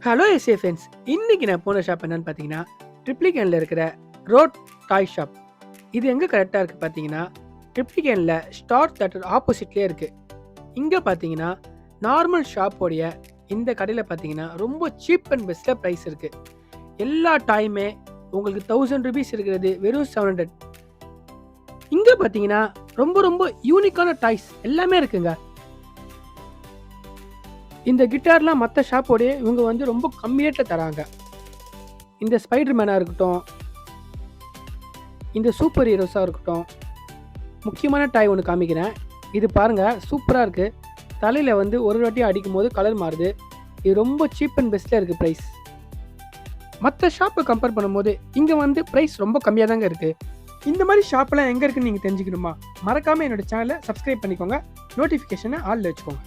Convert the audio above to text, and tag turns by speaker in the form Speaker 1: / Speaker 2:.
Speaker 1: Hello S A friends, இன்னைக்கு நான் போன ஷாப் என்னன்னு பார்த்தீங்கன்னா ட்ரிப்ளிகேனில் இருக்கிற ரோட் டாய் ஷாப். இது எங்கே கரெக்டாக இருக்குது பார்த்தீங்கன்னா ட்ரிப்ளிகேனில் ஸ்டார் தேட்டர் ஆப்போசிட்லேயே இருக்குது. இங்கே பார்த்தீங்கன்னா நார்மல் ஷாப்போடைய இந்த கடையில் பார்த்தீங்கன்னா ரொம்ப சீப் அண்ட் பெஸ்ட்டில் ப்ரைஸ் இருக்குது. எல்லா டாயுமே உங்களுக்கு 1000 ருபீஸ் இருக்கிறது வெறும் 700. இங்கே பார்த்தீங்கன்னா ரொம்ப ரொம்ப யூனிக்கான டாய்ஸ் எல்லாமே இருக்குங்க. இந்த கிட்டார்லாம் மற்ற ஷாப்போடைய இவங்க வந்து ரொம்ப கம்மி ரேட்டில் தராங்க. இந்த ஸ்பைடர் மேனாக இருக்கட்டும், இந்த சூப்பர் ஹீரோஸாக இருக்கட்டும். முக்கியமான டாய் ஒன்று காமிக்கிறேன். இது பாருங்கள், சூப்பராக இருக்குது. தலையில் வந்து ஒரு வாட்டி அடிக்கும் போது கலர் மாறுது. இது ரொம்ப சீப் அண்ட் பெஸ்ட்டில் இருக்குது ப்ரைஸ். மற்ற ஷாப்பை கம்பேர் பண்ணும்போது இங்கே வந்து ப்ரைஸ் ரொம்ப கம்மியாக தாங்க இருக்குது. இந்த மாதிரி ஷாப்பெல்லாம் எங்கே இருக்குன்னு நீங்கள் தெரிஞ்சுக்கணுமா? மறக்காமல் என்னோடய சேனலை சப்ஸ்கிரைப் பண்ணிக்கோங்க. நோட்டிஃபிகேஷனை ஆளில் வச்சுக்கோங்க.